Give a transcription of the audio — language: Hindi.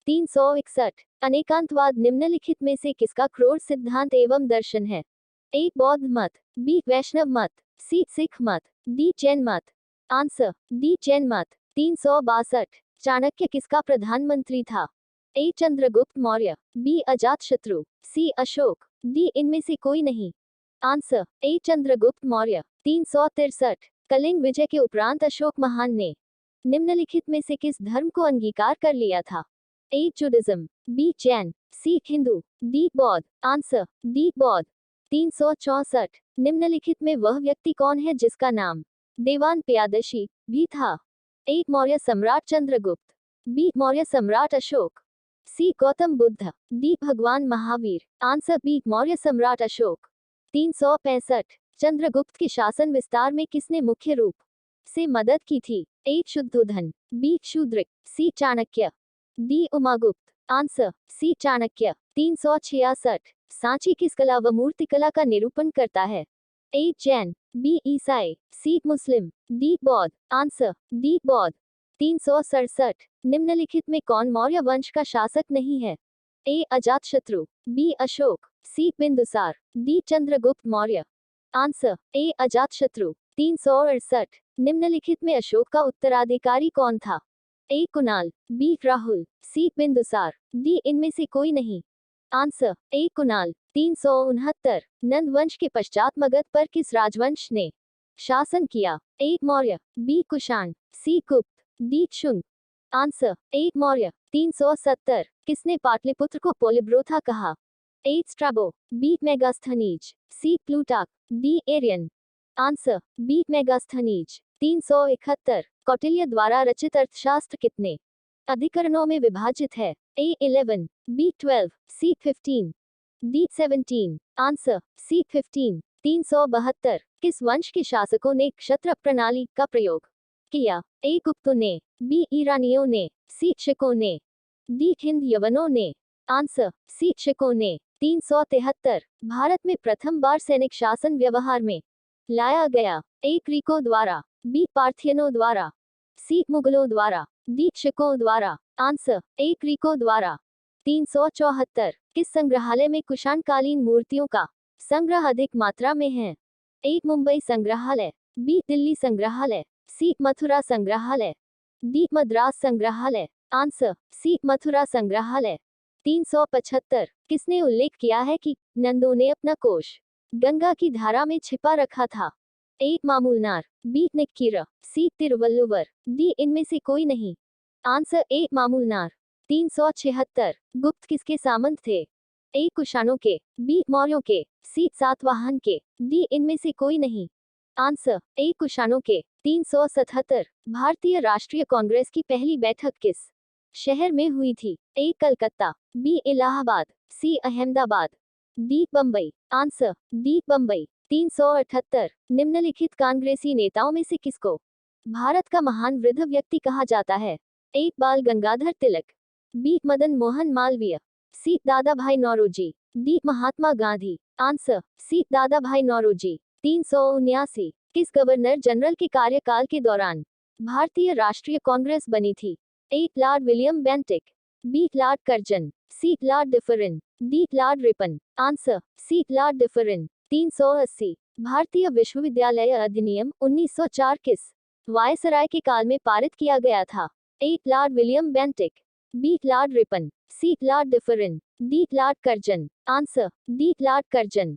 361 अनेकांतवाद निम्नलिखित में से किसका क्रोध सिद्धांत एवं दर्शन है? ए बौद्ध मत, बी वैष्णव मत, सी सिख मत, डी जैन मत। आंसर डी जैन मत। 362 चाणक्य किसका प्रधानमंत्री था? ए चंद्रगुप्त मौर्य, बी अजातशत्रु, सी अशोक, डी इनमें से कोई नहीं। Answer A Chandragupta Maurya. 363 कलिंग विजय के उपरांत अशोक महान ने निम्नलिखित में से किस धर्म को अंगीकार कर लिया था? ए जुडिज्म, बी जैन, सी हिंदू, डी बौद्ध। आंसर डी बौद्ध। 364 निम्नलिखित में वह व्यक्ति कौन है जिसका नाम देवान प्यादशी भी था? ए मौर्य सम्राट चंद्रगुप्त, बी मौर्य सम्राट अशोक, सी गौतम बुद्ध, डी भगवान महावीर। आंसर बी मौर्य सम्राट अशोक। 365 चंद्रगुप्त के शासन विस्तार में किसने मुख्य रूप से मदद की थी? A Shuddhodana, B Shudraka, C Chanakya, D Umagupta. Answer C Chanakya. 366 Sanchi किस कला व मूर्तिकला का निरूपण करता है? ए जैन, बी ईसाई, सी मुस्लिम, डी बौद्ध। आंसर डी बौद्ध। 367 निम्नलिखित में कौन मौर्य वंश का शासक नहीं है? A Ajatashatru, B Ashoka, C Bindusara, D Chandragupta Maurya. Answer A Ajatashatru. 368 निम्नलिखित में अशोक का उत्तराधिकारी कौन था? A Kunal, B Rahul, C Bindusara, D इनमें से कोई नहीं। Answer A Kunal. 369 नंद वंश के पश्चात मगध पर किस राजवंश ने शासन किया? A Maurya, B Kushan, C Gupta, D Shunga. Answer A Maurya. 370 किसने पाटलिपुत्र को पोलिब्रोथा कहा? A Strabo, B Megasthenes, C Plutarch, D Arrian. Answer B Megasthenes. 371 Kautilya द्वारा रचित अर्थशास्त्र कितने अधिकरणों में विभाजित है? A 11, B 12, C 15, D 17। Answer C 15। 372 किस वंश के शासकों ने क्षत्र प्रणाली का प्रयोग किया? ए गुप्तों ने, बी ईरानियों ने, सी शिकों ने, डी हिंद यवनों ने। आंसर सी शिकों ने। 373 भारत में प्रथम बार सैनिक शासन व्यवहार में लाया गया? ए ग्रीकों द्वारा, बी पार्थियनों द्वारा, सी मुगलों द्वारा, डी शिकों द्वारा। आंसर ए ग्रीकों द्वारा। 374 किस संग्रहालय में कुषाणकालीन मूर्तियों का संग्रह अधिक मात्रा में है? ए मुंबई संग्रहालय, बी दिल्ली संग्रहालय, सी मथुरा संग्रहालय, डी मद्रास संग्रहालय। आंसर सी मथुरा संग्रहालय। 375 किसने उल्लेख किया है कि नंदों ने अपना कोष गंगा की धारा में छिपा रखा था? ए मामूलनार, बी निक्कीरा, सी तिरुवल्लुवर, डी इनमें से कोई नहीं। Answer A मामूलनार। 376 गुप्त किसके सामंत थे? ए कुषाणों के, बी मौर्यों के, सी सातवाहन के, डी इनमें से कोई नहीं। आंसर ए कुषाणों के। 377 भारतीय राष्ट्रीय कांग्रेस की पहली बैठक किस शहर में हुई थी? A Calcutta, B Allahabad, C Ahmedabad, D Bombay. Answer D Bombay. 378 निम्नलिखित कांग्रेसी नेताओं में से किसको भारत का महान वृद्ध व्यक्ति कहा जाता है? ए बाल गंगाधर तिलक, बी मदन मोहन मालवीय, सी दादा भाई Naoroji, D Mahatma Gandhi. Answer C दादा भाई नौरोजी। 379 किस गवर्नर जनरल के कार्यकाल के दौरान भारतीय राष्ट्रीय कांग्रेस बनी थी? A Lord William Bentinck, B Lord Curzon, C Lord Dufferin, D Lord Ripon. Answer C Lord Dufferin. 380 भारतीय विश्वविद्यालय अधिनियम 1904 किस वायसराय के काल में पारित किया गया था? A Lord William Bentinck, B Lord Ripon, C Lord Dufferin, D Lord Curzon. Answer D Lord Curzon.